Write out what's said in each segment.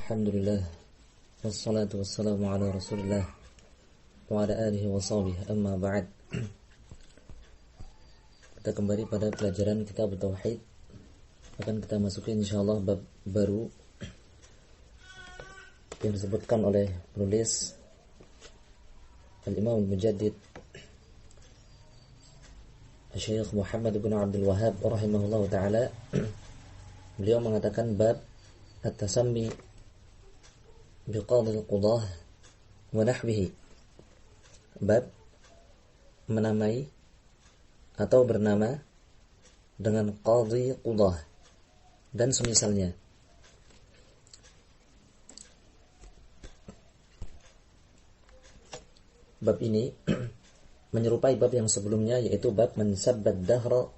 Alhamdulillah, wassalatu wassalamu ala rasulillah wa ala alihi wa sahbihi, amma ba'd. Kita kembali pada pelajaran kitab Tauhid. Akan kita masuki insyaallah bab baru yang disebutkan oleh penulis Al-Imam Al-Mujaddid Syekh Muhammad bin Abdul Wahhab rahimahullah ta'ala. Beliau mengatakan bab at-tasammi biqadhi al-qudah wa nahwihi, bab menamai atau bernama dengan qadhi qudah dan semisalnya. Bab ini menyerupai bab yang sebelumnya, yaitu bab man sabbat dahra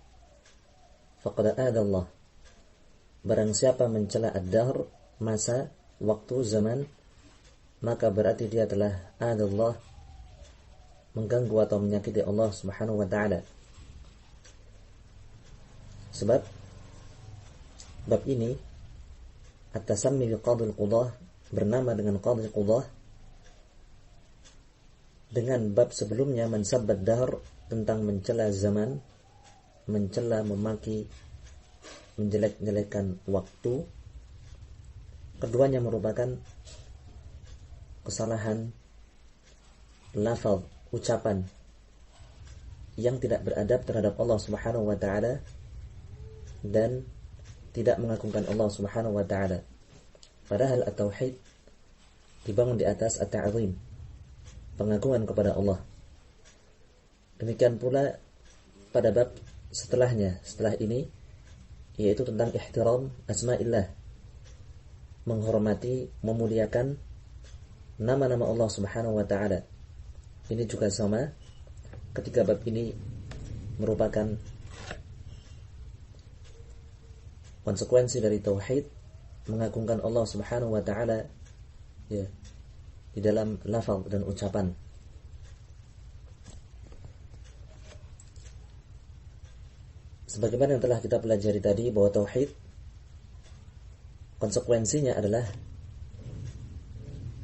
faqad aada Allah. Barang siapa mencela ad-dahr, masa, waktu, zaman, maka berarti dia telah adallah, mengganggu atau menyakiti Allah Subhanahu wa ta'ala. Sebab bab ini at-tasammi bi qadhil qudah, bernama dengan qadhil qudah, dengan bab sebelumnya man sabbat dahr, tentang mencela zaman, mencela, memaki, menjelek-jelekan waktu. Keduanya merupakan kesalahan lafaz, ucapan yang tidak beradab terhadap Allah Subhanahu wa ta'ala dan tidak mengagungkan Allah Subhanahu wa ta'ala. Padahal at-tauhid dibangun di atas at-ta'zim, pengagungan kepada Allah. Demikian pula pada bab setelahnya, setelah ini, yaitu tentang ihtiram asma'illah, menghormati, memuliakan nama-nama Allah Subhanahu wa ta'ala. Ini juga sama, ketika bab ini merupakan konsekuensi dari tauhid, mengagungkan Allah Subhanahu wa ta'ala ya, di dalam lafaz dan ucapan. Sebagaimana yang telah kita pelajari tadi, bahwa tauhid konsekuensinya adalah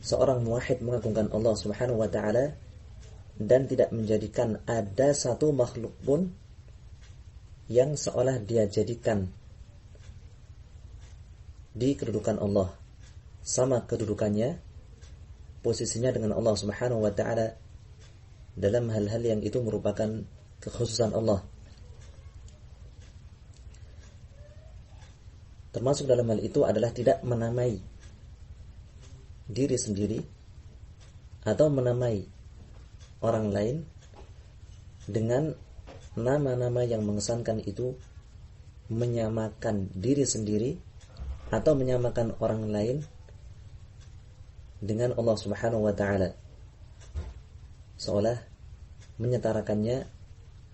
seorang muwahhid mengagungkan Allah Subhanahu wa ta'ala dan tidak menjadikan ada satu makhluk pun yang seolah dia jadikan di kedudukan Allah, sama kedudukannya, posisinya dengan Allah Subhanahu wa ta'ala dalam hal-hal yang itu merupakan kekhususan Allah. Termasuk dalam hal itu adalah tidak menamai diri sendiri atau menamai orang lain dengan nama-nama yang mengesankan itu menyamakan diri sendiri atau menyamakan orang lain dengan Allah Subhanahu wa ta'ala, seolah menyetarakannya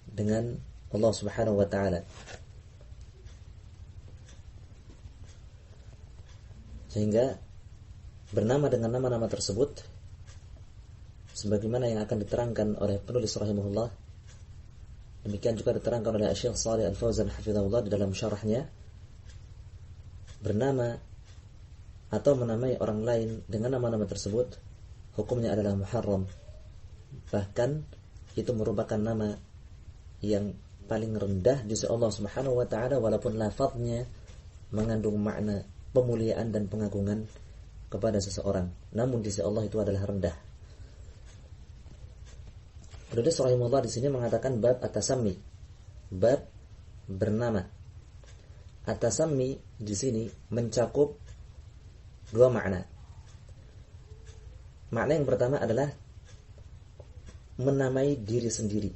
dengan Allah Subhanahu wa ta'ala. Sehingga bernama dengan nama-nama tersebut, sebagaimana yang akan diterangkan oleh penulis rahimahullah, demikian juga diterangkan oleh Syekh Shalih Al-Fauzan hafizahullah di dalam syarahnya, bernama atau menamai orang lain dengan nama-nama tersebut hukumnya adalah muharram. Bahkan itu merupakan nama yang paling rendah di sisi Allah Subhanahu wa ta'ala, walaupun lafaznya mengandung makna pemuliaan dan pengagungan kepada seseorang, namun di sisi Allah itu adalah rendah. Penulis rahimahullah di sini mengatakan bab at-tasammi, bab bernama. At-tasammi di sini mencakup dua makna. Makna yang pertama adalah menamai diri sendiri,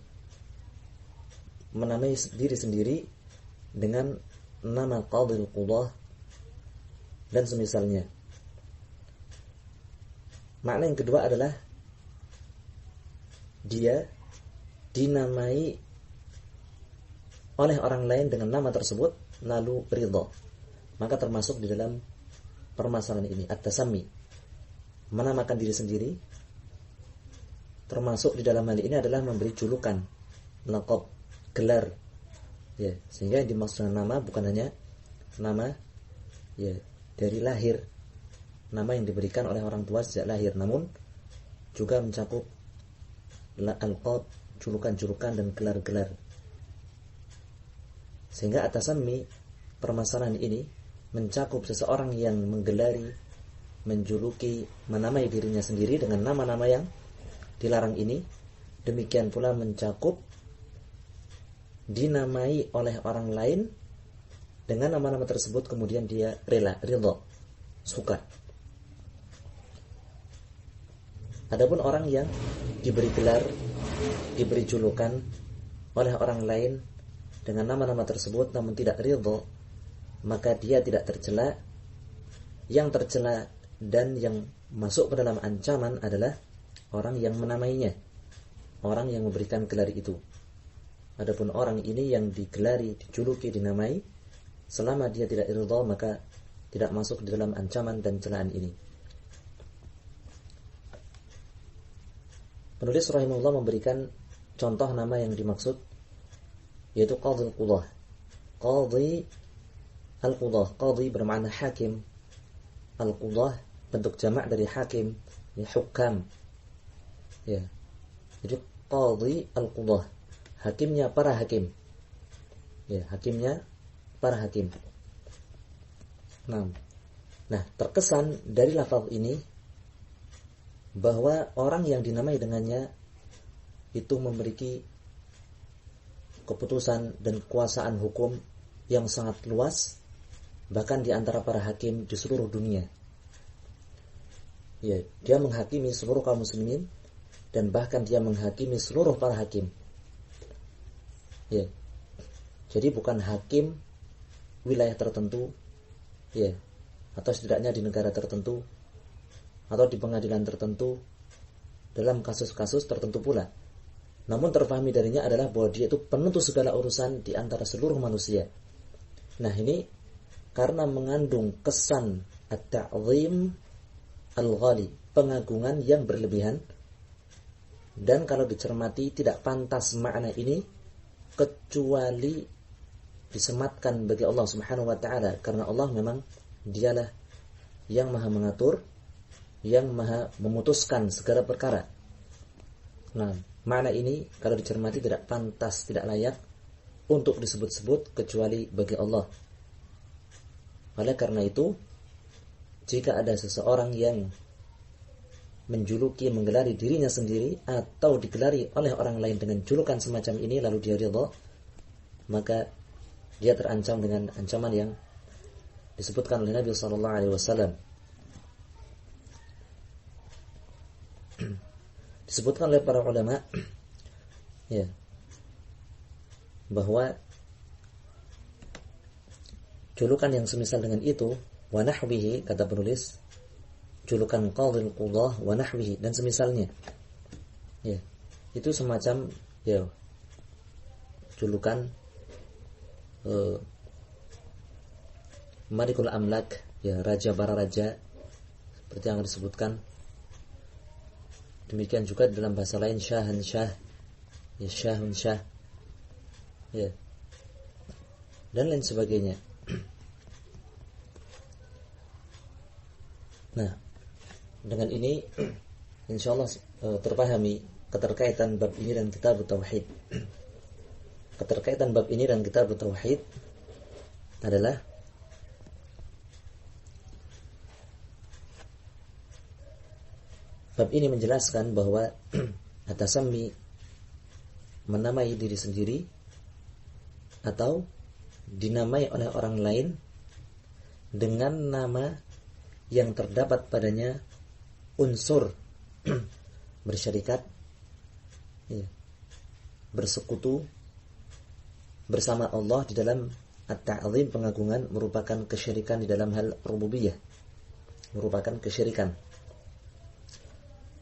menamai diri sendiri dengan nama qadhil qudah dan semisalnya. Makna yang kedua adalah dia dinamai oleh orang lain dengan nama tersebut lalu ridha. Maka termasuk di dalam permasalahan ini at-tasammi, menamakan diri sendiri, termasuk di dalam hal ini adalah memberi julukan, laqab, gelar ya, sehingga yang dimaksud nama bukan hanya nama ya dari lahir, nama yang diberikan oleh orang tua sejak lahir, namun juga mencakup alqab, julukan-julukan dan gelar-gelar. Sehingga at-tasammi, permasalahan ini mencakup seseorang yang menggelari, menjuluki, menamai dirinya sendiri dengan nama-nama yang dilarang ini. Demikian pula mencakup dinamai oleh orang lain dengan nama-nama tersebut, kemudian dia ridha, suka. Adapun orang yang diberi gelar, diberi julukan oleh orang lain dengan nama-nama tersebut namun tidak ridha, maka dia tidak tercela. Yang tercela dan yang masuk ke dalam ancaman adalah orang yang menamainya, orang yang memberikan gelar itu. Adapun orang ini yang digelari, dijuluki, dinamai, selama dia tidak ridha maka tidak masuk di dalam ancaman dan celaan ini. Penulis rahimahullah memberikan contoh nama yang dimaksud, yaitu qadhi al-qudah. Qadhi al-qudah, qadhi bermakna hakim, al-qudah bentuk jamak dari hakim, ya, hukam. Ya. Jadi qadhi al-qudah, hakimnya para hakim. Ya, hakimnya para hakim. Nah, terkesan dari lafaz ini bahwa orang yang dinamai dengannya itu memiliki keputusan dan kekuasaan hukum yang sangat luas, bahkan di antara para hakim di seluruh dunia. Ya, dia menghakimi seluruh kaum muslimin dan bahkan dia menghakimi seluruh para hakim. Ya. Jadi bukan hakim wilayah tertentu, ya, atau setidaknya di negara tertentu atau di pengadilan tertentu dalam kasus-kasus tertentu pula. Namun terfahami darinya adalah bahwa dia itu penentu segala urusan di antara seluruh manusia. Nah, ini karena mengandung kesan at-ta'zim al-ghali, pengagungan yang berlebihan, dan kalau dicermati tidak pantas makna ini kecuali disematkan bagi Allah Subhanahu wa taala, karena Allah memang dialah yang maha mengatur, yang maha memutuskan segala perkara. Nah, makna ini kalau dicermati tidak pantas, tidak layak untuk disebut-sebut kecuali bagi Allah. Oleh karena itu, jika ada seseorang yang menjuluki, menggelari dirinya sendiri atau digelari oleh orang lain dengan julukan semacam ini lalu dia ridha, maka dia terancam dengan ancaman yang disebutkan oleh Nabi sallallahu alaihi wasallam. Disebutkan oleh para ulama, ya, bahwa julukan yang semisal dengan itu, wa nahwihi, kata penulis, julukan qadhil qudah wa nahwihi, dan semisalnya, ya, itu semacam, ya, julukan Malikul Amlak, ya, raja para raja, seperti yang disebutkan. Demikian juga dalam bahasa lain syahan syah, ya, syahun syah, ya, dan lain sebagainya. Nah, dengan ini insyaallah terpahami keterkaitan bab ini dan kitab tauhid. Keterkaitan bab ini dan kitab tauhid adalah bab ini menjelaskan bahwa at-tasammi, menamai diri sendiri atau dinamai oleh orang lain dengan nama yang terdapat padanya unsur bersyarikat, ya, bersekutu bersama Allah di dalam at-ta'zim, pengagungan, merupakan kesyirikan di dalam hal rububiyah, merupakan kesyirikan.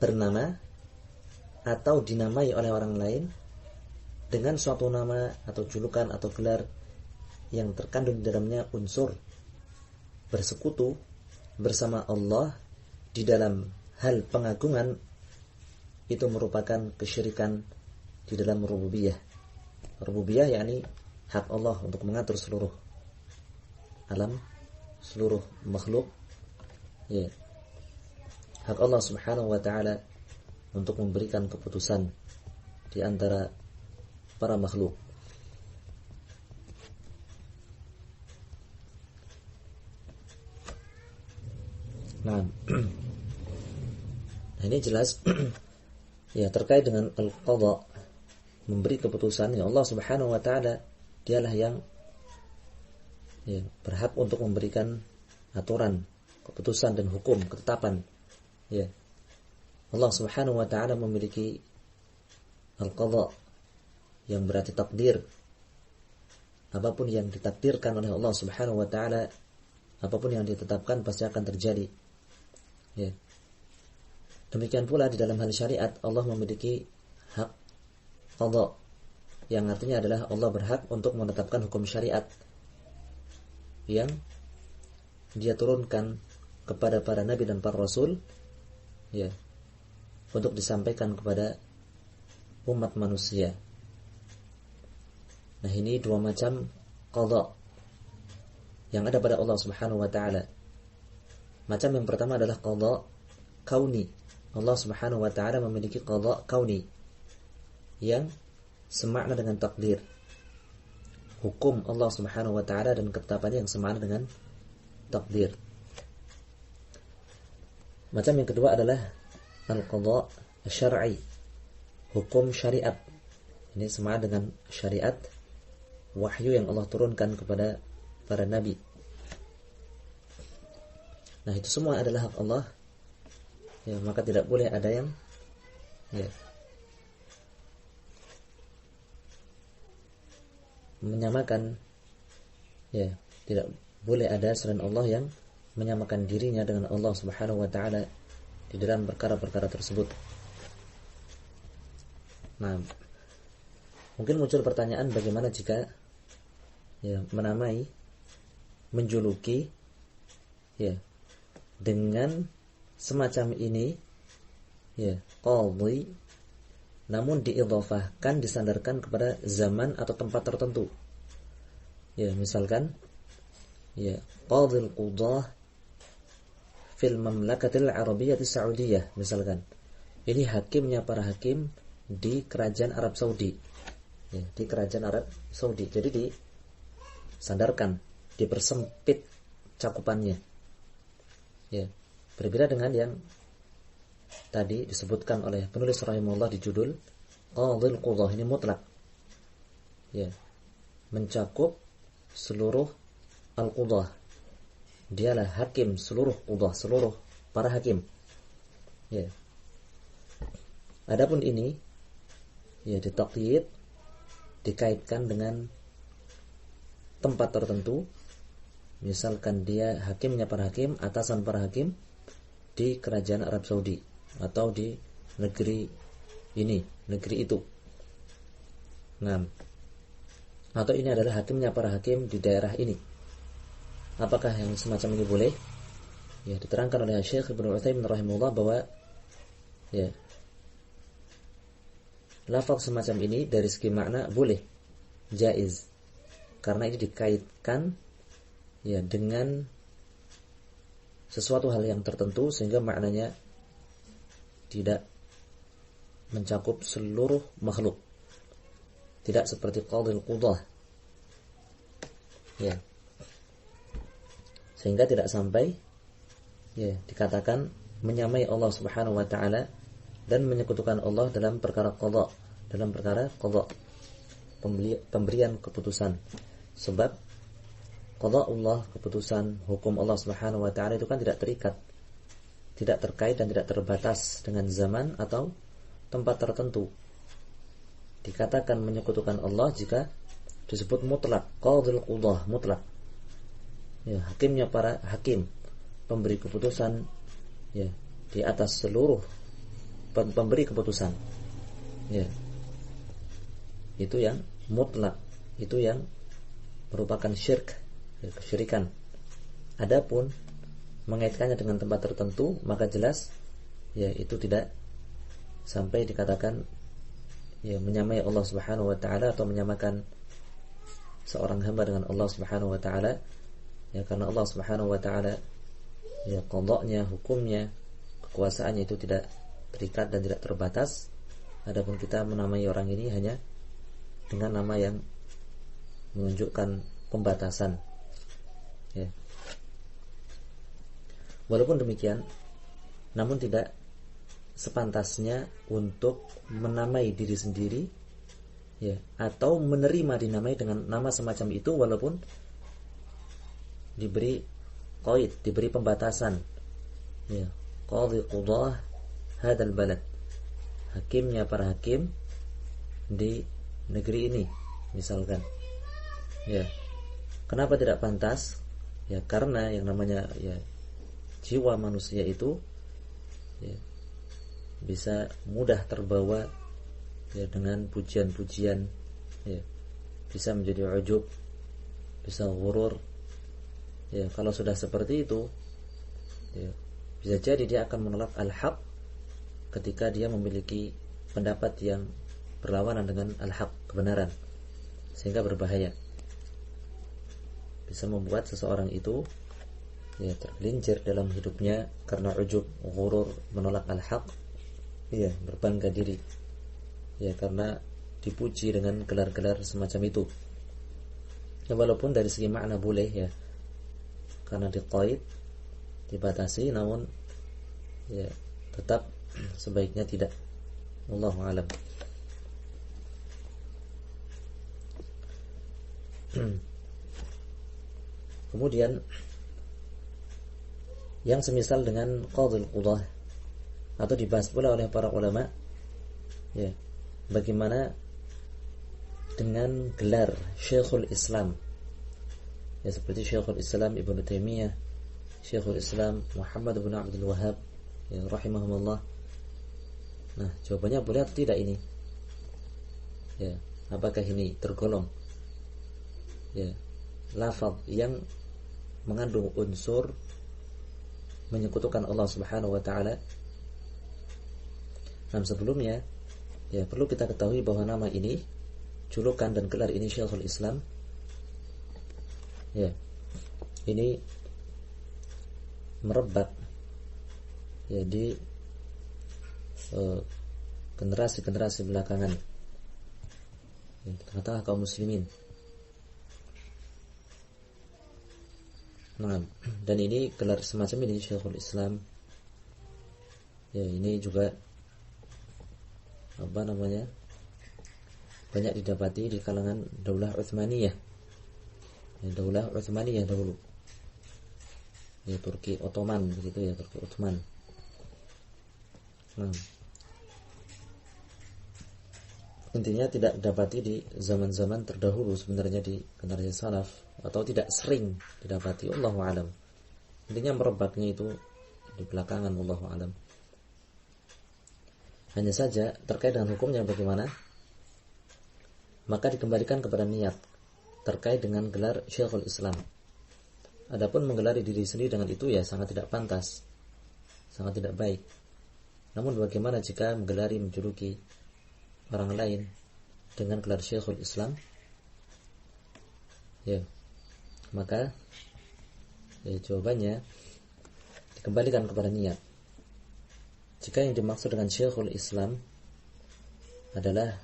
Bernama atau dinamai oleh orang lain dengan suatu nama atau julukan atau gelar yang terkandung di dalamnya unsur bersekutu bersama Allah di dalam hal pengagungan, itu merupakan kesyirikan di dalam rububiyah. Rububiyah yakni hak Allah untuk mengatur seluruh alam, seluruh makhluk, ya, hak Allah Subhanahu wa taala untuk memberikan keputusan di antara para makhluk. Nah, ini jelas ya terkait dengan al-qadha, memberi keputusan. Ya Allah Subhanahu wa taala dialah yang ya, berhak untuk memberikan aturan, keputusan dan hukum, ketetapan. Ya. Allah Subhanahu wa taala memiliki al-qadha yang berarti takdir. Apapun yang ditakdirkan oleh Allah Subhanahu wa taala, apapun yang ditetapkan pasti akan terjadi. Ya. Demikian pula di dalam hal syariat, Allah memiliki hak qadha, yang artinya adalah Allah berhak untuk menetapkan hukum syariat yang Dia turunkan kepada para nabi dan para rasul, ya, untuk disampaikan kepada umat manusia. Nah, ini dua macam qadha yang ada pada Allah Subhanahu wa taala. Macam yang pertama adalah qadha kauni. Allah Subhanahu wa taala memiliki qadha kauni yang semakna dengan takdir. Hukum Allah Subhanahu wa taala dan ketetapannya yang semakna dengan takdir. Macam yang kedua adalah al-qadha syar'i, hukum syariat. Ini semakna dengan syariat, wahyu yang Allah turunkan kepada para nabi. Nah, itu semua adalah hak Allah. Ya, maka tidak boleh ada yang ya, menyamakan, ya, tidak boleh ada selain Allah yang menyamakan dirinya dengan Allah Subhanahu wa taala di dalam perkara-perkara tersebut. Nah, mungkin muncul pertanyaan, bagaimana jika ya menamai, menjuluki ya dengan semacam ini ya qadhi, namun diidhafahkan, disandarkan kepada zaman atau tempat tertentu. Ya, misalkan ya qadhil qudah fil mamlakatil arabiyyah saudiyah, misalkan. Ini hakimnya para hakim di kerajaan Arab Saudi. Ya, di kerajaan Arab Saudi. Jadi disandarkan, dipersempit cakupannya. Ya, berbeda dengan yang tadi disebutkan oleh penulis rahimahullah di judul qadhil qudah. Ini mutlak, ya, mencakup seluruh al-qudah. Dialah hakim seluruh qudah, seluruh para hakim. Ya. Adapun ini ya ditaqyid, dikaitkan dengan tempat tertentu. Misalkan dia hakimnya para hakim, atasan para hakim di kerajaan Arab Saudi atau di negeri ini, negeri itu. Nah, atau ini adalah hakimnya para hakim di daerah ini. Apakah yang semacam ini boleh? Ya, diterangkan oleh Syekh Ibnu Utsaimin rahimahullah bahwa ya lafaz semacam ini dari segi makna boleh, jaiz, karena ini dikaitkan ya dengan sesuatu hal yang tertentu sehingga maknanya tidak mencakup seluruh makhluk. Tidak seperti qadhil qudah. Ya. Sehingga tidak sampai ya dikatakan menyamai Allah Subhanahu wa taala dan menyekutukan Allah dalam perkara qadha, dalam perkara qadha, pemberian keputusan. Sebab qadha Allah, keputusan hukum Allah Subhanahu wa taala itu kan tidak terikat, tidak terkait dan tidak terbatas dengan zaman atau tempat tertentu. Dikatakan menyekutukan Allah jika disebut mutlak, qadhil qudah, mutlak. Ya, hakimnya para hakim, pemberi keputusan ya di atas seluruh pemberi keputusan. Ya. Itu yang mutlak, itu yang merupakan syirk, ya, kesyirikan. Adapun mengaitkannya dengan tempat tertentu, maka jelas ya itu tidak sampai dikatakan ya menyamai Allah Subhanahu wa taala atau menyamakan seorang hamba dengan Allah Subhanahu wa taala. Ya, karena Allah Subhanahu wa taala ya qadha-nya, hukumnya, kekuasaannya itu tidak terikat dan tidak terbatas. Adapun kita menamai orang ini hanya dengan nama yang menunjukkan pembatasan, ya. Walaupun demikian, namun tidak sepantasnya untuk menamai diri sendiri, ya, atau menerima dinamai dengan nama semacam itu walaupun diberi qaid, diberi pembatasan, ya. Qadhi qudah hadzal balad, hakimnya para hakim di negeri ini misalkan, ya. Kenapa tidak pantas? Ya karena yang namanya, ya, jiwa manusia itu, ya, bisa mudah terbawa, ya, dengan pujian-pujian, ya, bisa menjadi ujub, bisa ghurur, ya. Kalau sudah seperti itu, ya, bisa jadi dia akan menolak al-haq ketika dia memiliki pendapat yang berlawanan dengan al-haq, kebenaran, sehingga berbahaya, bisa membuat seseorang itu, ya, tergelincir dalam hidupnya karena ujub, ghurur, menolak al-haq, ya, berbangga diri, ya, karena dipuji dengan gelar-gelar semacam itu. Ya, walaupun dari segi makna boleh, ya, karena diqaid, dibatasi, namun, ya, tetap sebaiknya tidak. Wallahu a'lam. Kemudian yang semisal dengan qadhul qudah, atau dibahas pula oleh para ulama, ya, bagaimana dengan gelar Syekhul Islam, ya, seperti Syekhul Islam Ibnu Taimiyah, Syekhul Islam Muhammad bin Abdul Wahhab, ya, rahimahumullah. Nah, jawabannya boleh atau tidak ini? Ya, apakah ini tergolong, ya, lafaz yang mengandung unsur menyekutukan Allah Subhanahu wa taala? Nah, sebelumnya, ya, perlu kita ketahui bahwa nama ini, julukan dan gelar ini Syekhul Islam, ya, ini merebak, ya, di generasi-generasi belakangan, ya, tengah-tengah kaum muslimin. Nah, dan ini gelar semacam ini Syekhul Islam, ya, ini juga banyak didapati di kalangan Daulah Utsmaniyah, ya, Daulah Utsmaniyah dahulu, ya, Turki Ottoman begitu, ya, Turki Ottoman. Nah, intinya tidak didapati di zaman-zaman terdahulu sebenarnya di generasi salaf, atau tidak sering didapati, wallahu alam. Intinya merebaknya itu di belakangan, wallahu alam. Hanya saja terkait dengan hukumnya bagaimana, maka dikembalikan kepada niat terkait dengan gelar Syekhul Islam. Adapun menggelari diri sendiri dengan itu, ya, sangat tidak pantas, sangat tidak baik. Namun bagaimana jika menggelari, menjuluki orang lain dengan gelar Syekhul Islam, ya, maka, ya, jawabannya dikembalikan kepada niat. Jika yang dimaksud dengan Syekhul Islam adalah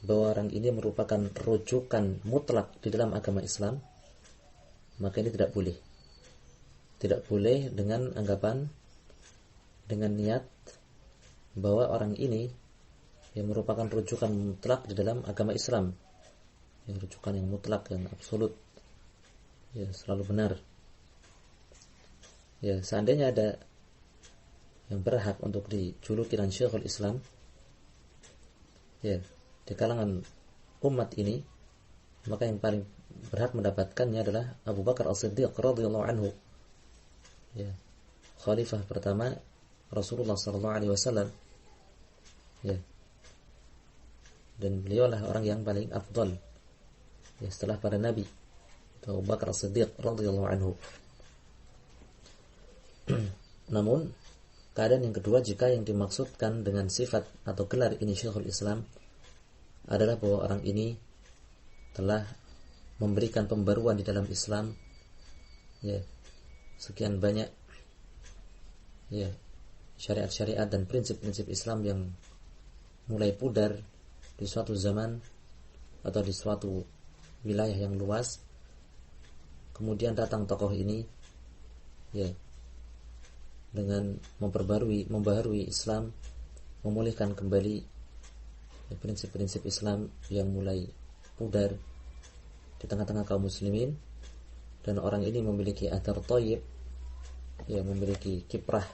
bahwa orang ini merupakan rujukan mutlak di dalam agama Islam, maka ini tidak boleh. Tidak boleh dengan anggapan, dengan niat bahwa orang ini yang merupakan rujukan mutlak di dalam agama Islam, yang rujukan yang mutlak, yang absolut, ya, selalu benar. Ya, seandainya ada yang berhak untuk dijuluki dengan Syekhul Islam, ya, di kalangan umat ini, maka yang paling berhak mendapatkannya adalah Abu Bakar As-Siddiq radhiyallahu anhu, ya, khalifah pertama Rasulullah sallallahu alaihi wasallam, ya, dan beliaulah orang yang paling afdal, ya, setelah para nabi, Abu Bakar As-Siddiq radhiyallahu anhu. Namun keadaan yang kedua, jika yang dimaksudkan dengan sifat atau gelar ini Syekhul Islam adalah bahwa orang ini telah memberikan pembaruan di dalam Islam, ya, sekian banyak, ya, syariat-syariat dan prinsip-prinsip Islam yang mulai pudar di suatu zaman atau di suatu wilayah yang luas, kemudian datang tokoh ini ya dengan membaharui Islam, memulihkan kembali prinsip-prinsip Islam yang mulai pudar di tengah-tengah kaum muslimin, dan orang ini memiliki athar thayyib, ya, memiliki kiprah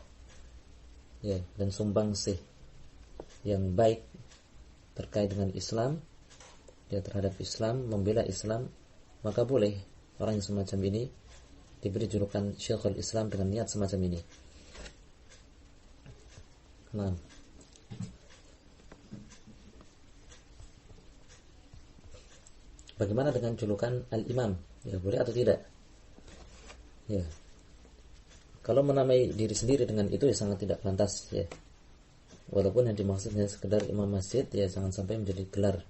ya dan sumbangsih yang baik terkait dengan Islam, ya, terhadap Islam, membela Islam, maka boleh orang yang semacam ini diberi julukan Syekhul Islam dengan niat semacam ini. Nah, bagaimana dengan julukan Al-Imam? Ya, boleh atau tidak? Ya, kalau menamai diri sendiri dengan itu ya sangat tidak pantas ya. Walaupun yang dimaksudnya sekedar imam masjid, ya jangan sampai menjadi gelar,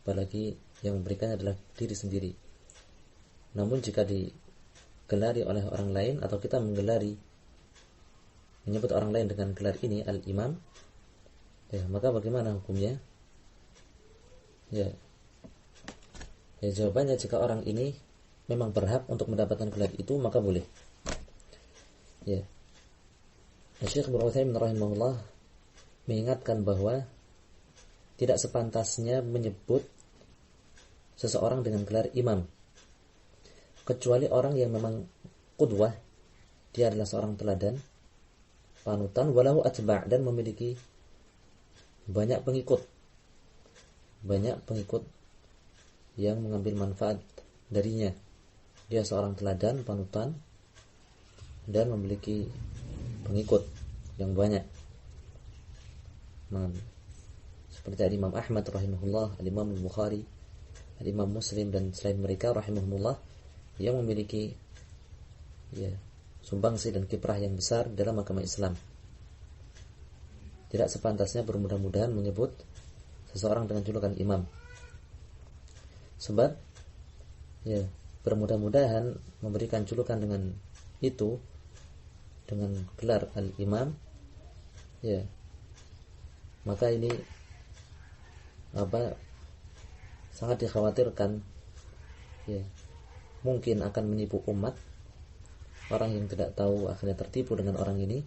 apalagi yang memberikannya adalah diri sendiri. Namun jika digelari oleh orang lain, atau kita menyebut orang lain dengan gelar ini Al-Imam, ya, maka bagaimana hukumnya? Ya, jawabannya, jika orang ini memang berhak untuk mendapatkan gelar itu, maka boleh. Ya, Syekh Ibnu Utsaimin rahimahullah mengingatkan bahwa tidak sepantasnya menyebut seseorang dengan gelar imam, kecuali orang yang memang qudwah, dia adalah seorang teladan, panutan, walahu atba', dan memiliki banyak pengikut yang mengambil manfaat darinya. Dia seorang teladan, panutan, dan memiliki pengikut yang banyak. Nah, seperti Imam Ahmad rahimahullah, Imam Bukhari, Imam Muslim, dan selain mereka rahimahullah, yang memiliki ya sumbangsi dan kiprah yang besar dalam agama Islam. Tidak sepantasnya bermudah-mudahan menyebut seseorang dengan julukan imam. Sebab ya bermudah-mudahan memberikan julukan dengan itu, dengan gelar al-imam, ya, maka ini sangat dikhawatirkan ya, mungkin akan menipu umat. Orang yang tidak tahu akhirnya tertipu dengan orang ini,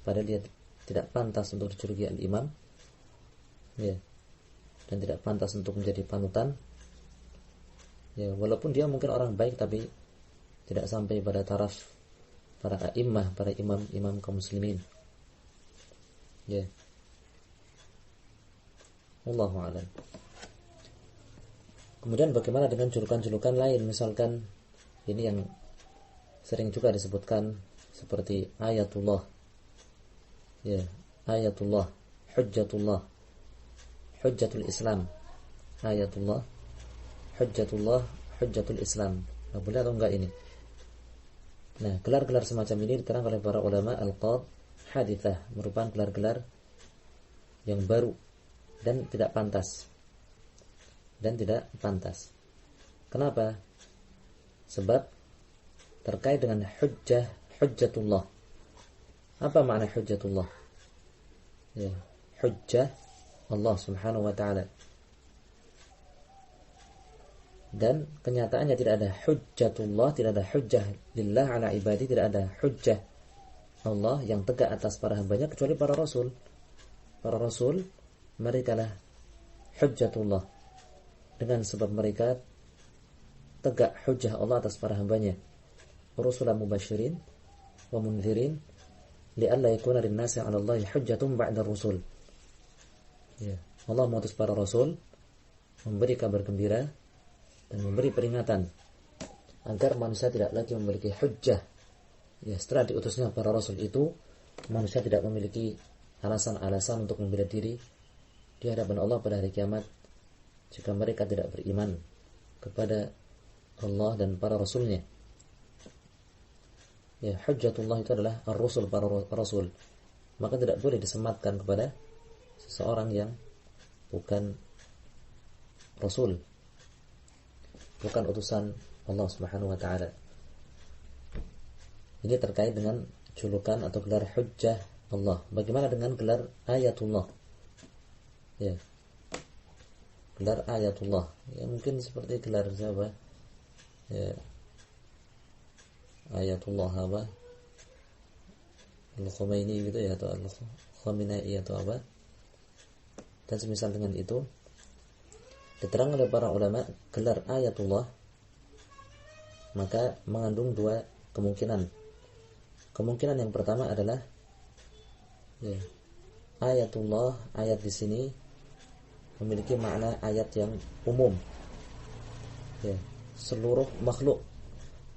padahal dia tidak pantas untuk dijuluki al-imam ya, dan tidak pantas untuk menjadi panutan ya, walaupun dia mungkin orang baik, tapi tidak sampai pada taraf para a'immah, para imam kaum muslimin ya. Wallahu a'lam. Kemudian bagaimana dengan julukan-julukan lain? Misalkan ini yang sering juga disebutkan, seperti Ayatullah ya, Ayatullah, Hujjatullah, Hujjatul Islam, Ayatullah, Hujjatullah, Hujjatul Islam. Nah, boleh atau enggak ini? Nah, gelar-gelar semacam ini diterang oleh para ulama al-qad hadithah, merupakan gelar-gelar yang baru dan tidak pantas. Kenapa? Sebab terkait dengan hujjatullah. Apa makna hujjatullah? Ya, hujjah Allah Subhanahu wa taala. Dan kenyataannya tidak ada hujjatullah, tidak ada hujjah lillah ala ibadi, tidak ada hujjah Allah yang tegak atas para hambanya kecuali para rasul. Para rasul mereka lah hujjatullah, dengan sebab mereka tegak hujjah Allah atas para hambanya. Rusulan mubasyirin wa mundzirin li'alla yakuna lin-nasi 'ala Allahi hujjatun ba'da rusul. Ya, Allah mengutus para rasul memberi kabar gembira dan memberi peringatan agar manusia tidak lagi memiliki hujjah. Ya, setelah diutusnya para rasul itu, manusia tidak memiliki alasan-alasan untuk membela diri di hadapan Allah pada hari kiamat jika mereka tidak beriman kepada Allah dan para rasulnya. Ya, hujjatullah itu adalah ar-rusul, para rasul. Maka tidak boleh disematkan kepada seseorang yang bukan rasul, bukan utusan Allah Subhanahu wa taala. Ini terkait dengan julukan atau gelar hujjah Allah. Bagaimana dengan gelar ayatullah? Ya, gelar ayatullah. Ya, mungkin seperti gelar siapa? Ya, ayatullah apa? Al-Khomeini gitu ya, atau Al-Khomeini atau apa? Dan semisal dengan itu, diterangkan oleh para ulama, gelar ayatullah maka mengandung dua kemungkinan. Kemungkinan yang pertama adalah ya, ayatullah, ayat di sini memiliki makna ayat yang umum, ya, seluruh makhluk.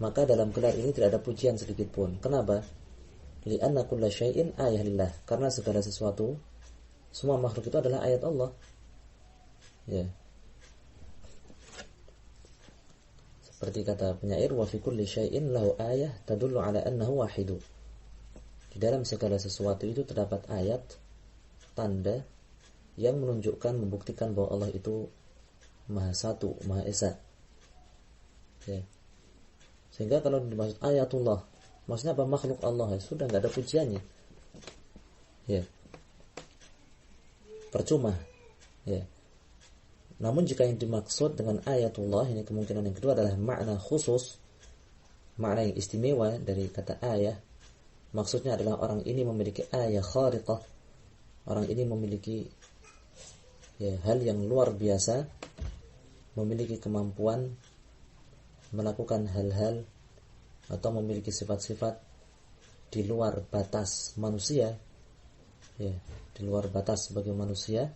Maka dalam gelar ini tidak ada pujian sedikit pun. Kenapa? Li'anna kulla syai'in ayah lillah. Karena segala sesuatu, semua makhluk itu adalah ayat Allah. Ya. Seperti kata penyair, wa fi kulli syai'in lahu ayah tadullu ala annahu wahidu. Di dalam segala sesuatu itu terdapat ayat, tanda yang menunjukkan, membuktikan bahwa Allah itu Maha Satu, Maha Esa. Ya. Sehingga kalau dimaksud ayatullah, maksudnya apa? Makhluk Allah, ya sudah, nggak ada pujiannya. Ya. Percuma. Ya. Namun jika yang dimaksud dengan ayatullah, ini kemungkinan yang kedua adalah makna khusus, makna yang istimewa dari kata ayah. Maksudnya adalah orang ini memiliki ayah khariqah, orang ini memiliki ya, hal yang luar biasa, memiliki kemampuan melakukan hal-hal atau memiliki sifat-sifat di luar batas manusia, ya, di luar batas sebagai manusia,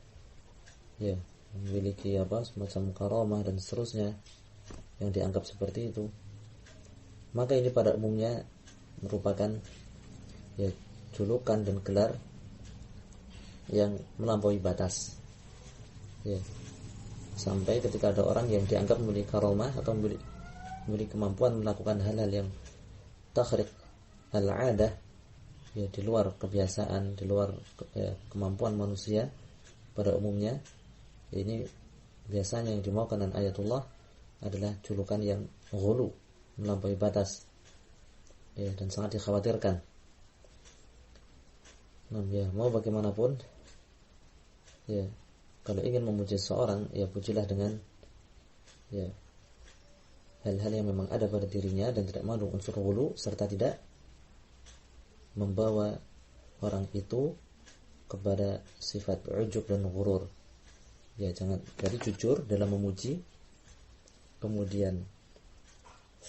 ya, memiliki apa, semacam karamah dan seterusnya yang dianggap seperti itu. Maka ini pada umumnya merupakan ya, julukan dan gelar yang melampaui batas, ya, sampai ketika ada orang yang dianggap memiliki karamah atau memiliki kemampuan melakukan hal-hal yang takhriq al-'adah, ya, di luar kebiasaan, di luar ya, kemampuan manusia pada umumnya. Ini biasanya yang dimaukan dengan ayatullah adalah julukan yang ghulu, melampaui batas, ya, dan sangat dikhawatirkan. Nah, ya, mau bagaimanapun, ya, kalau ingin memuji seorang, ya pujilah dengan ya, hal-hal yang memang ada pada dirinya dan tidak mengandung unsur ghulu, serta tidak membawa orang itu kepada sifat ujub dan ghurur. Ya, jangan, jadi jujur dalam memuji, kemudian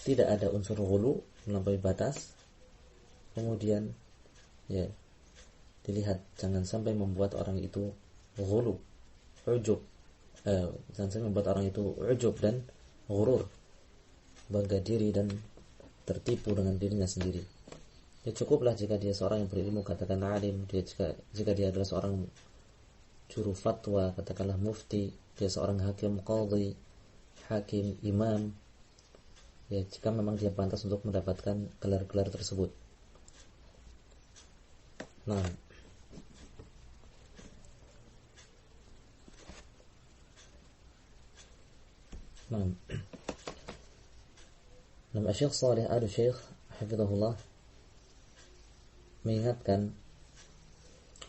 tidak ada unsur ghulu, melampaui batas, kemudian ya, dilihat jangan sampai membuat orang itu ghulu, ujub, jangan sampai membuat orang itu ujub dan ghurur, bangga diri dan tertipu dengan dirinya sendiri. Ya, cukuplah jika dia seorang yang berilmu, katakan alim. Jika dia adalah seorang juru fatwa, katakanlah mufti. Dia seorang hakim, qadhi, hakim, imam. Ya, jika memang dia pantas untuk mendapatkan gelar-gelar tersebut. Nah, nama Syekh Shalih Al-Syekh hafizahullah mengingatkan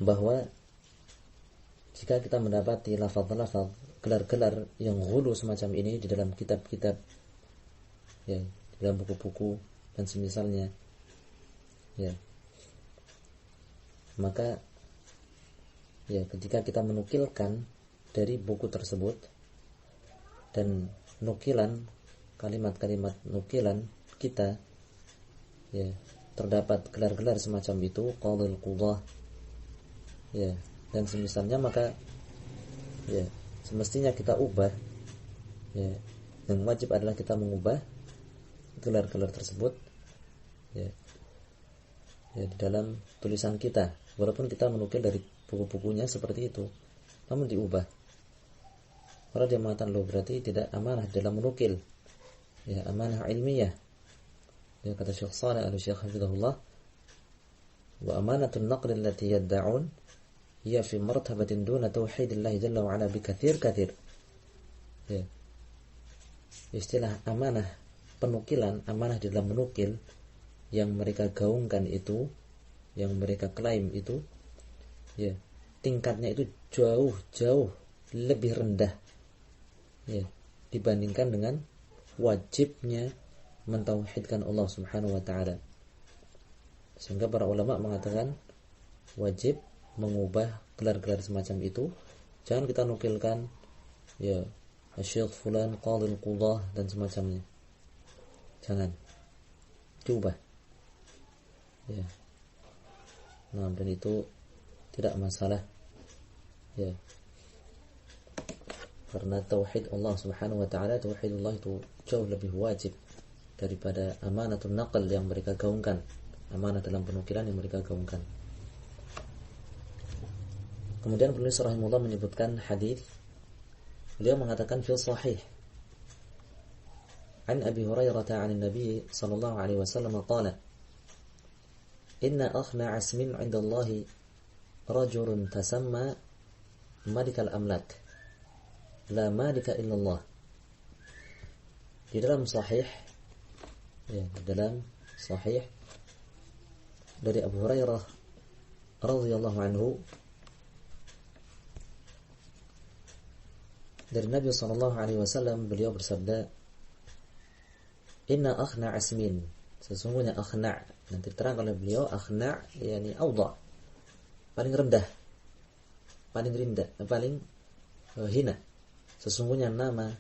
bahwa jika kita mendapati lafaz-lafaz, gelar-gelar yang ghulu semacam ini di dalam kitab-kitab, ya, di dalam buku-buku dan semisalnya, ya, maka ya, ketika kita menukilkan dari buku tersebut dan nukilan, kalimat-kalimat nukilan kita, ya, terdapat gelar-gelar semacam itu, qadhil qudah, ya, dan semisalnya, maka ya, semestinya kita ubah, ya, yang wajib adalah kita mengubah gelar-gelar tersebut, ya, ya, di dalam tulisan kita, walaupun kita menukil dari buku-bukunya seperti itu, namun diubah. Kalau dia mengatakan, loh, berarti tidak amanah dalam menukil, ya, amanah ilmiah. Ya, kata Syekh Shalih Al-Syekh hafizahullah, wa amanatun naql allati yadda'un hiya fi martabatin duna tauhidillah jalla wa ala bi kathir. Ya. Istilah amanah penukilan, amanah di dalam menukil yang mereka gaungkan itu yang mereka klaim itu, ya, tingkatnya itu jauh lebih rendah, ya, dibandingkan dengan wajibnya mentauhidkan Allah Subhanahu wa taala. Sehingga para ulama mengatakan wajib mengubah gelar-gelar semacam itu. Jangan kita nukilkan, ya, Syekh fulan qadil qudah dan semacamnya. Jangan diubah, ya. Nah, dan itu tidak masalah, ya, karena tauhid Allah Subhanahu wa taala, tauhidullah itu jauh lebih wajib daripada amanatun naql yang mereka gaungkan, amanah dalam penukilan yang mereka gaungkan. Kemudian penulis rahimahullah menyebutkan hadis. Beliau mengatakan fil sahih an Abi Hurairah 'an Nabi sallallahu alaihi wasallam qala inna akhna asmin 'inda Allah rajulun tasamma malikal amlak la malika illallah. Di dalam sahih, ya, dalam sahih dari Abu Hurairah radhiyallahu anhu, dari Nabi sallallahu alaihi wasallam, beliau bersabda, inna akhna asmin, sesungguhnya akhna, nanti terang oleh beliau, akhna yakni awda, paling rendah, paling hina. Sesungguhnya nama,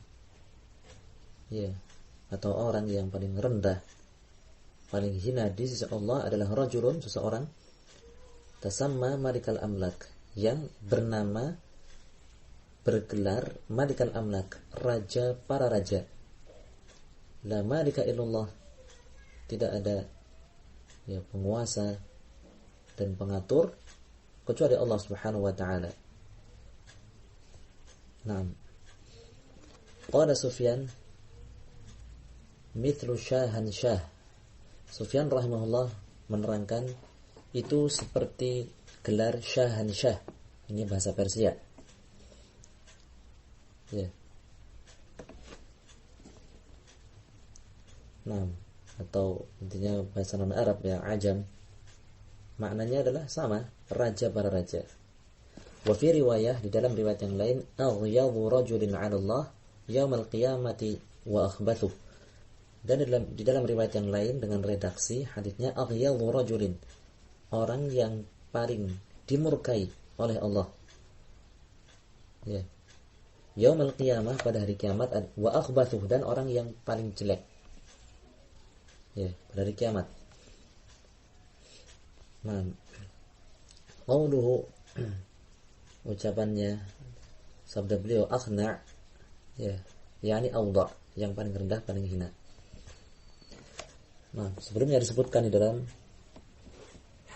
ya, atau orang yang paling rendah, paling hina di sisi Allah adalah rajulun, seseorang, tasamma malikal amlak, yang bernama, bergelar malikal amlak, raja para raja. La malika illallah, tidak ada, ya, penguasa dan pengatur kecuali Allah Subhanahu wa taala. Naam. Qala Sufyan mithlu syahan syah. Sufyan rahimahullah menerangkan itu seperti gelar syahan syah. Ini bahasa Persia. Ya. Nah, atau intinya bahasa non Arab, ya, ajam. Maknanya adalah sama, raja para raja. Wa fi riwayah, di dalam riwayat yang lain, aghyadhu rajulin 'ala Allah yaumal qiyamati wa akhbathu. Dan di dalam riwayat yang lain dengan redaksi hadisnya aghyadhu rajulin, orang yang paling dimurkai oleh Allah, ya, yaumal qiyamah, pada hari kiamat, wa akhbathu, dan orang yang paling jelek, ya, pada hari kiamat. Nah, qauluhu, ucapannya, sabda beliau, akhna, ya, yakni awda, yang paling rendah, paling hina. Nah, sebelumnya disebutkan di dalam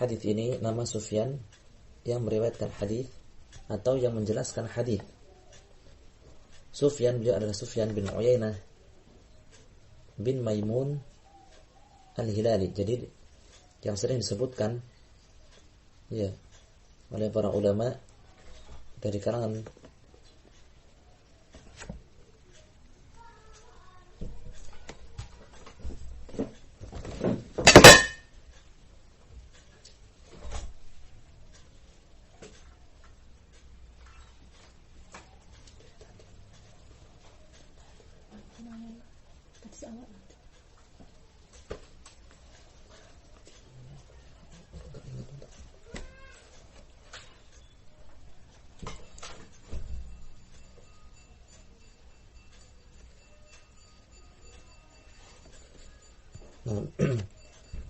hadis ini nama Sufyan yang meriwayatkan hadis atau yang menjelaskan hadis. Sufyan, beliau adalah Sufyan bin Uyainah bin Maimun Al-Hilali. Jadi yang sering disebutkan, ya, oleh para ulama dari kalangan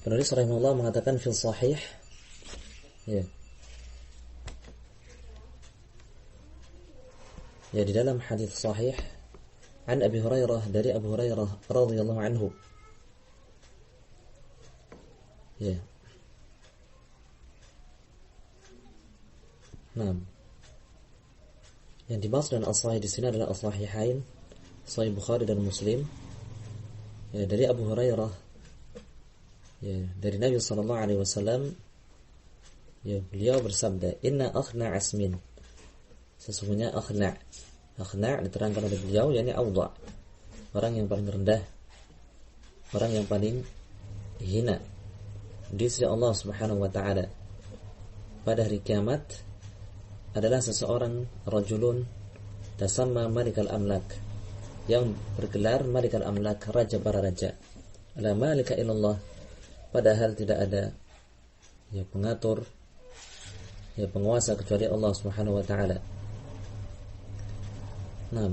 penulis rahimahullah mengatakan fil sahih, ya, ya, di dalam hadis sahih an Abi Hurairah, dari Abu Hurairah radhiyallahu anhu, ya. Nah, yang dimaksud dengan as-sahih di sini adalah as-sahihain, Sahih Bukhari dan Muslim, ya, dari Abu Hurairah, ya, dari Nabi sallallahu alaihi wasallam, ya, beliau bersabda, inna akhna asmin, sesungguhnya akhna diterangkan oleh beliau, yakni awda, orang yang paling rendah, orang yang paling hina. di sisi Allah Subhanahu wa taala pada hari kiamat adalah seseorang rajulun tasamma malikal amlak, yang bergelar malikal amlak, raja para raja. La malika illallah, padahal tidak ada pengatur, penguasa kecuali Allah Subhanahu wa taala. Nah,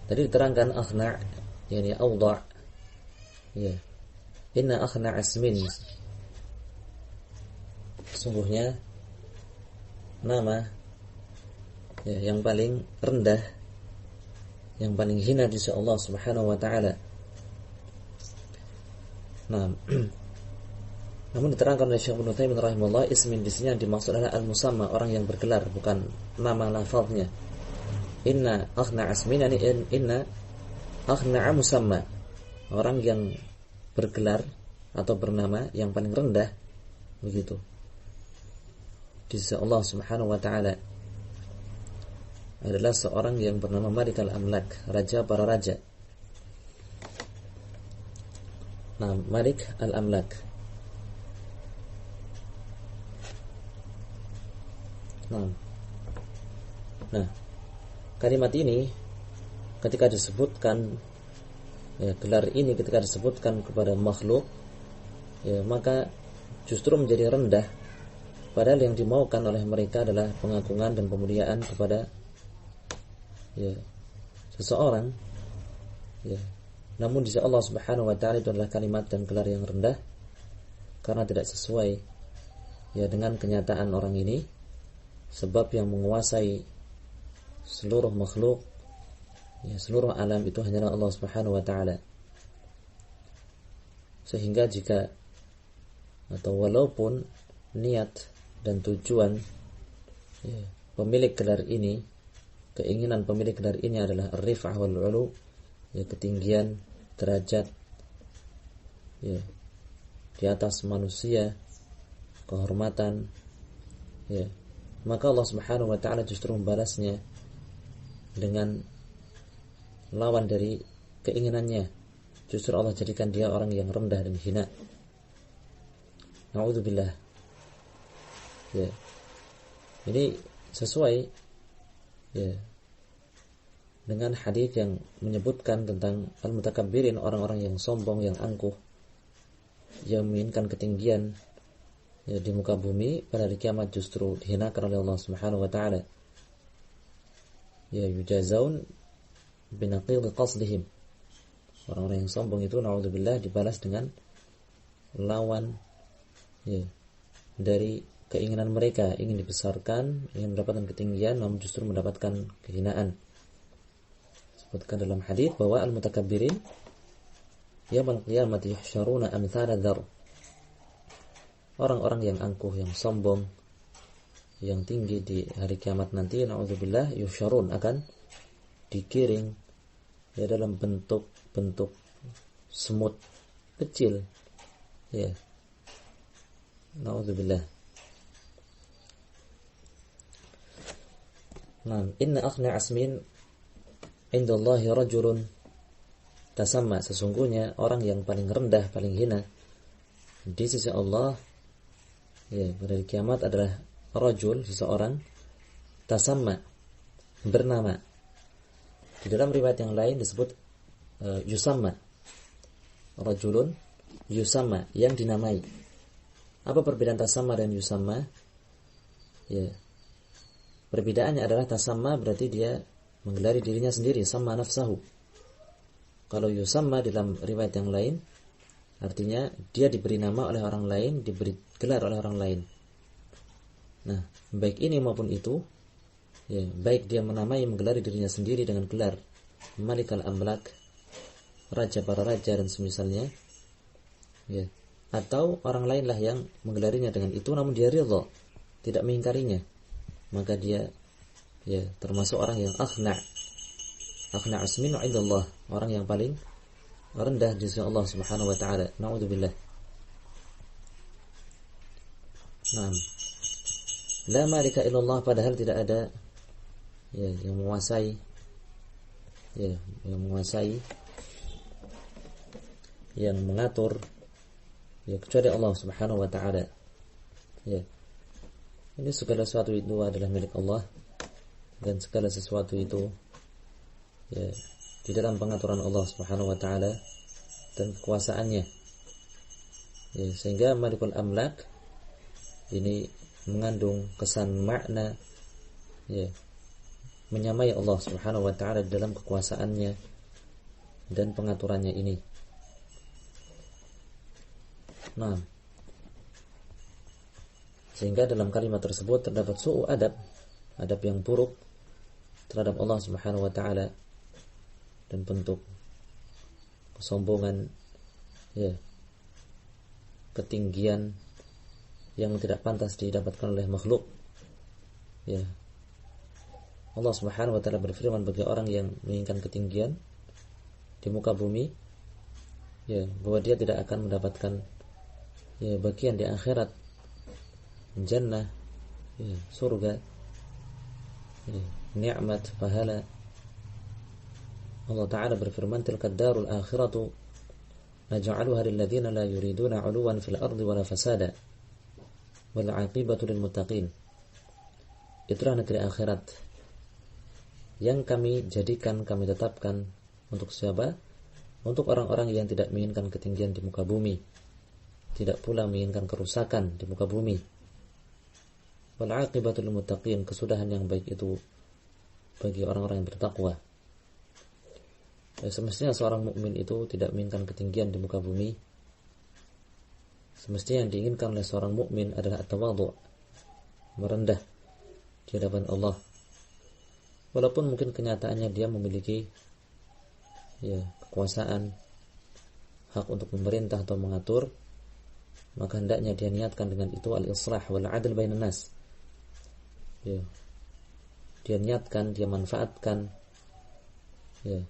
tadi diterangkan akhna, yakni awda'. Inna akhna asmin, sesungguhnya nama yang paling rendah, yang paling hina di sisi Allah Subhanahu wa taala. Nah, namun diterangkan oleh Syekh Ibnu Taimiyah rahimahullah, ismin di sini yang dimaksud adalah al-musamma, orang yang bergelar, bukan nama lafaznya. Inna akhna asmin, yani inna akhna musamma, orang yang bergelar atau bernama yang paling rendah, begitu, di sisi Allah Subhanahu wa taala adalah seorang yang bernama Malik al-Amlak, raja para raja. Nah, Malik al-Amlak. Nah, kalimat ini ketika disebutkan, gelar ini ketika disebutkan kepada makhluk, maka justru menjadi rendah, padahal yang dimaukan oleh mereka adalah pengagungan dan pemuliaan kepada seseorang. Namun di sisi Allah Subhanahu wa taala itu adalah kalimat dan gelar yang rendah karena tidak sesuai dengan kenyataan orang ini, sebab yang menguasai seluruh makhluk, seluruh alam itu hanyalah Allah Subhanahu wa taala. Sehingga jika atau walaupun niat dan tujuan pemilik gelar ini, keinginan pemilik gelar ini adalah ar-rif'ah wal 'ulu, ketinggian derajat di atas manusia, kehormatan, maka Allah Subhanahu wa taala justru membalasnya dengan lawan dari keinginannya. Justru Allah jadikan dia orang yang rendah dan hina. Na'udzubillah. Ini sesuai dengan hadis yang menyebutkan tentang al-mutakabbirin, orang-orang yang sombong, yang angkuh, yang menginginkan ketinggian di muka bumi, pada hari kiamat justru dihinakan oleh Allah Subhanahu wa taala. Yujazaun binaqid qasdihim. Orang-orang yang sombong itu naudzubillah dibalas dengan lawan dari keinginan mereka, ingin dibesarkan, ingin mendapatkan ketinggian, namun justru mendapatkan kehinaan. Sebutkan dalam hadis bahwa al-mutakabbirin yaumul qiyamati yuhsyaruna amthala dzar. Orang-orang yang angkuh, yang sombong, yang tinggi di hari kiamat nanti, naudzubillah, yuhsyarun, akan digiring dalam bentuk semut kecil, naudzubillah. Nah, inna akhna asmin indallahi rajulun tasamma, sesungguhnya orang yang paling rendah, paling hina di sisi Allah pada hari kiamat adalah rajul, seseorang, tasamma, bernama. Di dalam riwayat yang lain disebut yusamma, rajulun yusamma, yang dinamai. Apa perbedaan tasamma dan yusamma? Perbedaannya adalah tasamma berarti dia menggelari dirinya sendiri, sama nafsahu. Kalau yusamma dalam riwayat yang lain artinya dia diberi nama oleh orang lain, diberi gelar oleh orang lain. Nah, baik ini maupun itu, baik dia menamai, menggelari dirinya sendiri dengan gelar Malik al-Amlak, raja para raja dan semisalnya, atau orang lainlah yang menggelarinya dengan itu, namun dia ridha, tidak mengingkarinya, maka dia termasuk orang yang akhna asmin indallah, orang yang paling rendah di sisi Allah Subhanahu wa taala. Na'udzubillah. Naam. La malika illallah, padahal tidak ada yang menguasai yang mengatur ya, kecuali Allah Subhanahu wa taala. Ya. Ini segala sesuatu itu adalah milik Allah, dan segala sesuatu itu ya di dalam pengaturan Allah Subhanahu wa taala dan kekuasaannya. Ya, sehingga Malikul Amlak ini mengandung kesan makna ya, menyamai Allah Subhanahu wa taala dalam kekuasaannya dan pengaturannya ini. Nah, sehingga dalam kalimat tersebut terdapat su'u adab, adab yang buruk terhadap Allah Subhanahu wa taala, dan bentuk kesombongan ya, ketinggian yang tidak pantas didapatkan oleh makhluk. Ya. Allah Subhanahu wa taala berfirman bagi orang yang menginginkan ketinggian di muka bumi, ya, bahwa dia tidak akan mendapatkan ya, bagian di akhirat, jannah, ya, surga, ya, nikmat, pahala. Allah Ta'ala berfirman, tilka darul akhiratu naj'aluha lil ladzina la yuriduna 'uluwan fil ardi wala fasada wal 'aqibatu lil muttaqin. Itulah negeri akhirat yang kami jadikan, kami tetapkan untuk siapa? Untuk orang-orang yang tidak menginginkan ketinggian di muka bumi, tidak pula menginginkan kerusakan di muka bumi. Wal 'aqibatu lil muttaqin, kesudahan yang baik itu bagi orang-orang yang bertakwa. Ya, semestinya seorang mukmin itu tidak menginginkan ketinggian di muka bumi. Semestinya yang diinginkan oleh seorang mukmin adalah at-tawadhu', merendah di hadapan Allah. Walaupun mungkin kenyataannya dia memiliki ya, kekuasaan, hak untuk memerintah atau mengatur, maka hendaknya dia niatkan dengan itu al-islah wal 'adl bainan nas. Ya. Dia niatkan, dia manfaatkan ya,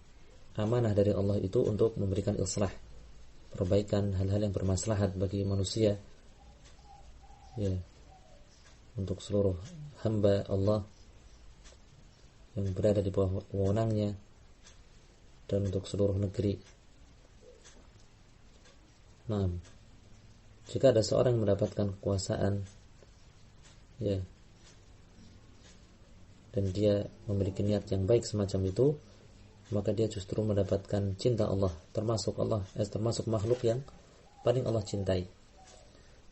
amanah dari Allah itu untuk memberikan islah, perbaikan hal-hal yang bermaslahat bagi manusia ya, untuk seluruh hamba Allah yang berada di bawah wewenangnya, dan untuk seluruh negeri. Nah, jika ada seorang yang mendapatkan kekuasaan ya, dan dia memiliki niat yang baik semacam itu, maka dia justru mendapatkan cinta Allah, termasuk makhluk yang paling Allah cintai.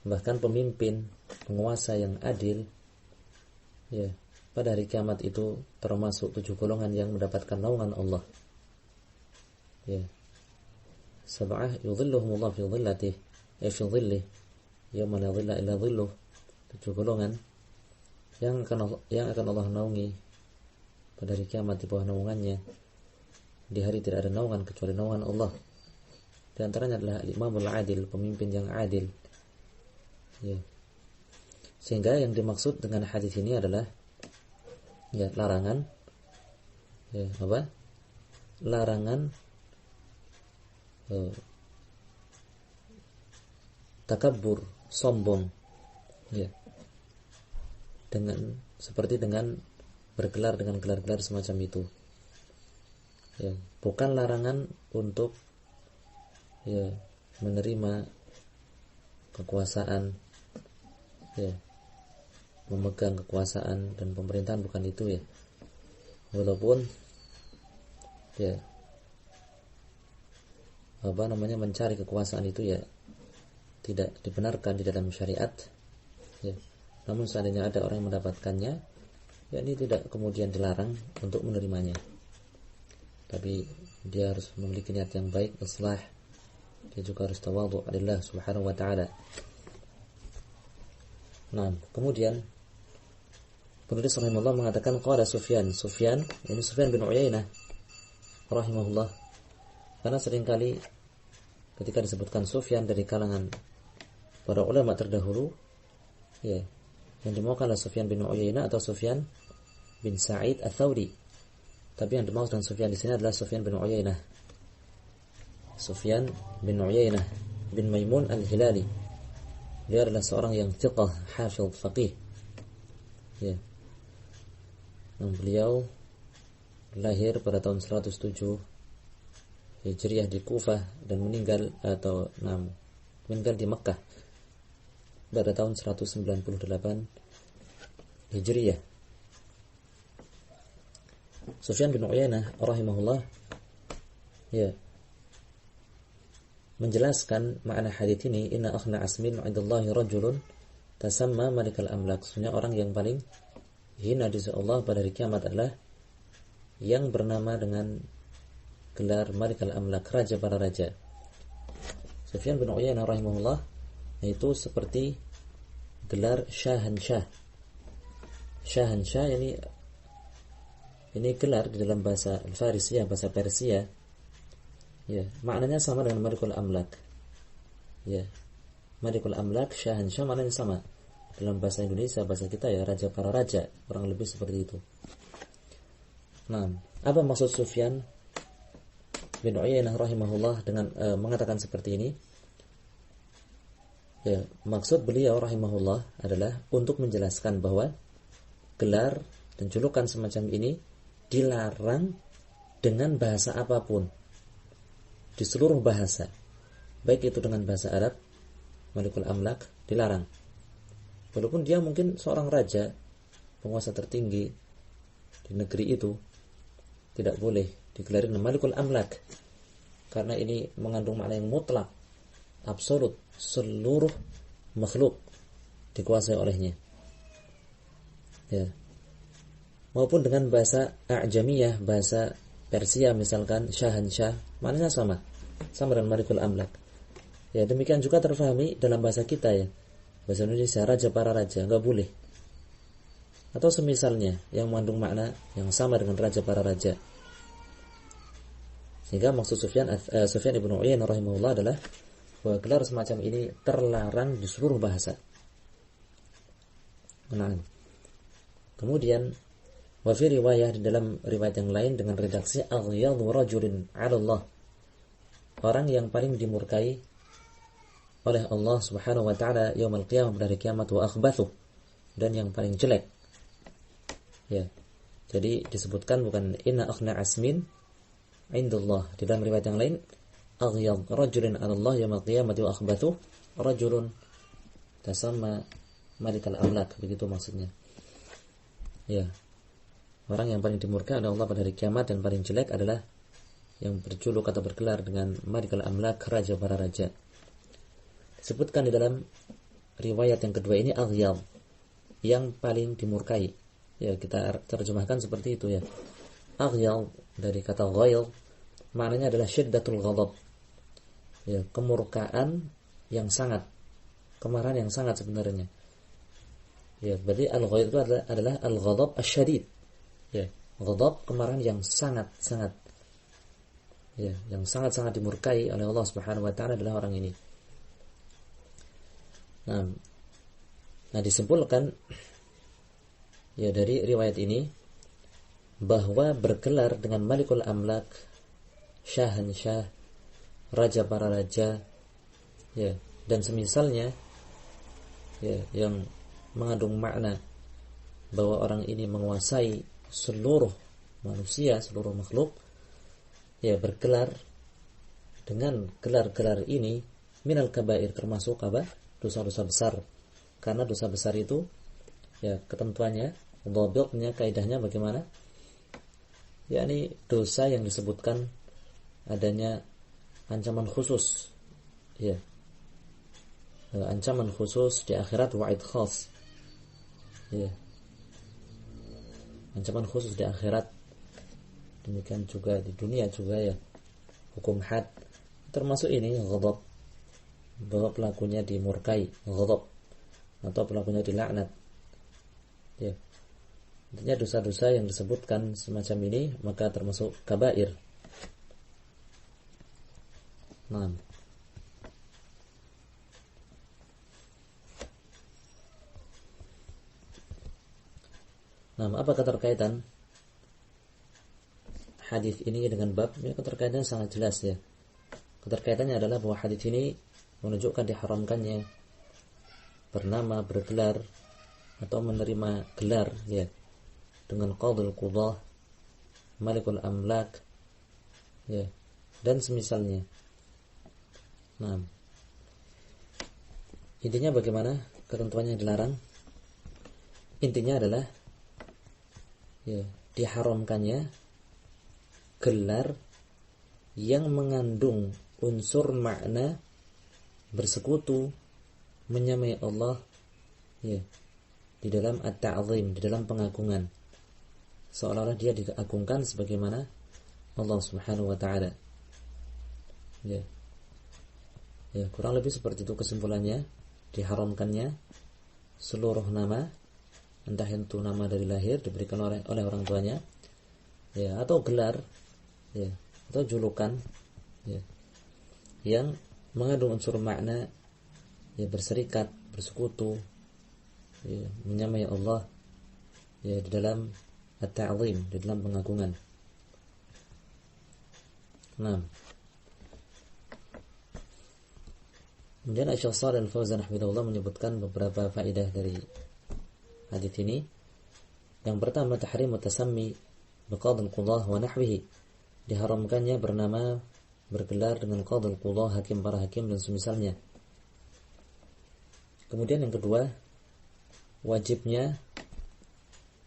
Bahkan pemimpin, penguasa yang adil ya, pada hari kiamat itu termasuk 7 golongan yang mendapatkan naungan Allah. Ya. Sab'ah yudhilluhumullah fi dhillatih, fi dhillih yauma la dhilla illa dhilluh. 7 golongan yang akan Allah naungi pada hari kiamat di bawah naungannya. Di hari tidak ada naungan kecuali naungan Allah. Di antaranya adalah al-imamul adil, pemimpin yang adil. Ya. Sehingga yang dimaksud dengan hadis ini adalah ya, larangan ya, apa? Larangan takabbur, sombong ya, dengan bergelar dengan gelar-gelar semacam itu. Ya, bukan larangan untuk ya, menerima kekuasaan ya, memegang kekuasaan dan pemerintahan, bukan itu ya. Walaupun ya, mencari kekuasaan itu ya tidak dibenarkan di dalam syariat ya. Namun seandainya ada orang yang mendapatkannya, ya ini tidak kemudian dilarang untuk menerimanya. Tapi dia harus memiliki niat yang baik, islah. Dia juga harus tawadhu' lillah Subhanahu wa ta'ala. Nah, kemudian penulis rahimahullah mengatakan qala Sufyan, ini Sufyan bin Uyainah rahimahullah. Karena seringkali ketika disebutkan Sufyan dari kalangan para ulama terdahulu ya, yang dimaukan adalah Sufyan bin Uyainah atau Sufyan bin Sa'id Ats-Tsauri. Tapi yang dimaksud dengan Sufyan di sini adalah Sufyan bin Uyainah. Sufyan bin Uyainah bin Maimun Al-Hilali. Dia adalah seorang yang thiqah, hafidh, faqih. Ya. Dan beliau lahir pada tahun 107 Hijriah di Kufah dan meninggal atau meninggal di Mekkah pada tahun 198 Hijriyah. Sufyan bin Uyainah rahimahullah menjelaskan makna hadits ini, inna akhna asmin 'indallahi rajulun tasamma malikal amlak. Sebenarnya orang yang paling hina di sisi Allah pada hari kiamat adalah yang bernama dengan gelar malikal amlak, raja para raja. Sufyan bin Uyainah rahimahullah itu seperti gelar syahansyah. Syahansyah ini gelar di dalam bahasa Al-Farisiyah, bahasa Persia. Ya, maknanya sama dengan malikul amlak. Ya. Malikul amlak, syahansyah maknanya sama. Dalam bahasa Indonesia, bahasa kita ya, raja para raja, kurang lebih seperti itu. Nah, apa maksud Sufyan bin Uyainah rahimahullah dengan mengatakan seperti ini? Ya, maksud beliau rahimahullah adalah untuk menjelaskan bahwa gelar dan julukan semacam ini dilarang dengan bahasa apapun, di seluruh bahasa, baik itu dengan bahasa Arab, malikul amlak dilarang. Walaupun dia mungkin seorang raja, penguasa tertinggi di negeri itu, tidak boleh digelari malikul amlak, karena ini mengandung makna yang mutlak, absolut, seluruh makhluk dikuasai olehnya. Ya. Maupun dengan bahasa A'jamiyah, bahasa Persia misalkan, syahansyah, maknanya sama dengan malikul amlak. Ya, demikian juga terfahami dalam bahasa kita ya, bahasa Indonesia, raja para raja, enggak boleh. Atau semisalnya yang mengandung makna yang sama dengan raja para raja. Sehingga maksud Sufyan ibn Uyainah rahimahullah adalah bahwa gelar semacam ini terlarang di seluruh bahasa. Nah, kemudian wa fi riwayah, di dalam riwayat yang lain dengan redaksi aghyadhu rajulin 'ala Allah, orang yang paling dimurkai oleh Allah Subhanahu wa taala yaumul qiyamah, pada hari kiamat, wa akhbathu, dan yang paling jelek. Ya. Jadi disebutkan bukan inna akhna asmin indallah, di dalam riwayat yang lain aghyad rajulin 'ala Allah yaumul qiyamati wa akhbathu rajulun tasamma malikal amlak, begitu maksudnya. Ya. Orang yang paling dimurkai oleh Allah pada hari kiamat dan paling jelek adalah yang berjuluk atau bergelar dengan malikal amlak, raja para raja. Disebutkan di dalam riwayat yang kedua ini aghyad, yang paling dimurkai. Ya, kita terjemahkan seperti itu ya. Aghyad dari kata ghayl, maknanya adalah syiddatul ghadab. Ya, kemurkaan yang sangat, kemarahan yang sangat sebenarnya. Ya, berarti al-ghayl itu adalah al-ghadab asyadid. Ya, ghadab, kemarahan yang sangat-sangat. Ya, yang sangat-sangat dimurkai oleh Allah Subhanahu wa taala adalah orang ini. Nah, disimpulkan ya dari riwayat ini bahwa bergelar dengan malikul amlak, syahansyah, raja para raja, ya, dan semisalnya ya, yang mengandung makna bahwa orang ini menguasai seluruh manusia, seluruh makhluk, ya, bergelar dengan gelar-gelar ini minal kabair, termasuk apa? Dosa-dosa besar. Karena dosa besar itu ya ketentuannya, dhabitnya, kaidahnya bagaimana? Yakni dosa yang disebutkan adanya ancaman khusus, ya, ancaman khusus di akhirat, wa'id khas, ya, ancaman khusus di akhirat, demikian juga di dunia juga ya, hukum had, termasuk ini ghadab, bahwa pelakunya dimurkai, ghadab, atau pelakunya dilaknat, ya. Intinya dosa-dosa yang disebutkan semacam ini maka termasuk kabair. Nah, apa keterkaitan hadis ini dengan bab? Ya, keterkaitannya sangat jelas ya. Keterkaitannya adalah bahwa hadis ini menunjukkan diharamkannya bernama, bergelar atau menerima gelar ya dengan qadhul qudah, malikul amlak, ya, dan semisalnya. Nah, Intinya bagaimana ketentuannya dilarang? Intinya adalah ya, diharamkannya gelar yang mengandung unsur makna bersekutu, menyamai Allah ya, di dalam at-ta'zim, di dalam pengagungan, seolah-olah dia diagungkan sebagaimana Allah Subhanahu wa ta'ala. Ya. Ya, kurang lebih seperti itu kesimpulannya. Diharamkannya seluruh nama, entah itu nama dari lahir diberikan oleh orang tuanya, ya, atau gelar, ya, atau julukan, ya, yang mengandung unsur makna, ya, berserikat, bersekutu, ya, menyamai Allah, ya, di dalam at-ta'zim, di dalam pengagungan. Nah, kemudian Syekh Shalih Al-Fauzan hafizahullah menyebutkan beberapa faedah dari hadis ini. Yang pertama, tahrim tasammi biqadil qudah wa nahwihi. Diharamkannya bernama, bergelar dengan qadil qudah, hakim para hakim dan semisalnya. Kemudian yang kedua, wajibnya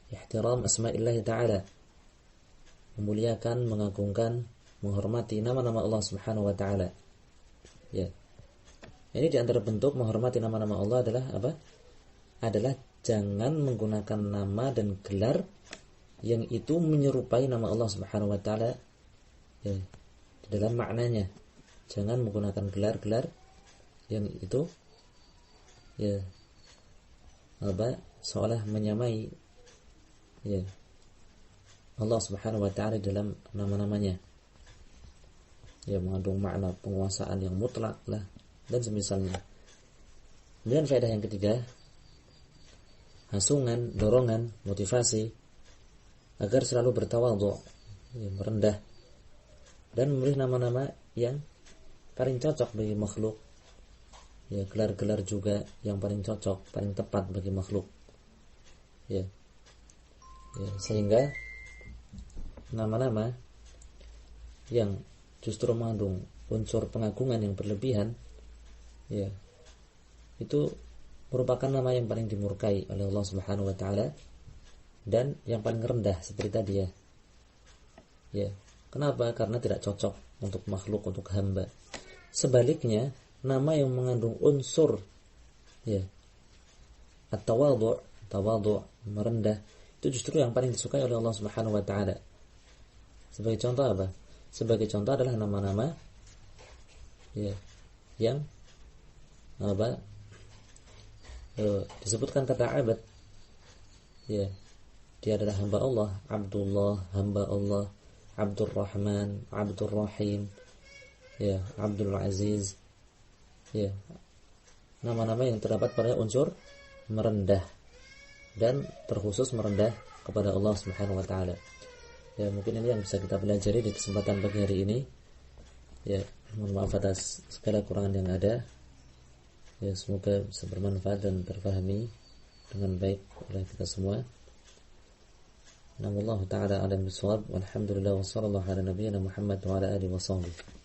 ihtiram asma'illah ta'ala, memuliakan, mengagungkan, menghormati nama-nama Allah Subhanahu wa ta'ala. Ya. Ini di antara bentuk menghormati nama-nama Allah adalah apa? Adalah jangan menggunakan nama dan gelar yang itu menyerupai nama Allah Subhanahu wa ta'ala, ya, di dalam maknanya. Jangan menggunakan gelar-gelar yang itu, ya, apa, seolah menyamai, ya, Allah Subhanahu wa ta'ala dalam nama-namanya, ya, mengandung makna penguasaan yang mutlak lah dan semisalnya. Kemudian faedah yang ketiga, hasungan, dorongan, motivasi agar selalu bertawadhu, ya, merendah, dan memilih nama-nama yang paling cocok bagi makhluk, ya, gelar-gelar juga yang paling cocok, paling tepat bagi makhluk, ya, ya, sehingga nama-nama yang justru mengandung unsur pengagungan yang berlebihan, ya, itu merupakan nama yang paling dimurkai oleh Allah Subhanahu wa ta'ala dan yang paling rendah seperti tadi, ya. Ya, kenapa? Karena tidak cocok untuk makhluk, untuk hamba. Sebaliknya, nama yang mengandung unsur, ya, at-tawadhu, merendah, itu justru yang paling disukai oleh Allah Subhanahu wa ta'ala. Sebagai contoh apa? Sebagai contoh adalah nama-nama, ya, yang apa? Disebutkan kata abad, ya, dia adalah hamba Allah, Abdullah, hamba Allah, Abdur Rahman, Abdur Rahim, ya, Abdul Aziz, ya, nama-nama yang terdapat pada unsur merendah dan terkhusus merendah kepada Allah Subhanahu wa ta'ala. Ya, mungkin ini yang bisa kita pelajari di kesempatan pagi hari ini. Ya, mohon maaf atas segala kurangan yang ada. Ya, semoga bisa bermanfaat dan terpahami dengan baik oleh kita semua. Namallahu ta'ala alam bisawab. Walhamdulillah wa sallallahu ala nabiyyina Muhammad wa ala alihi wa sahbihi.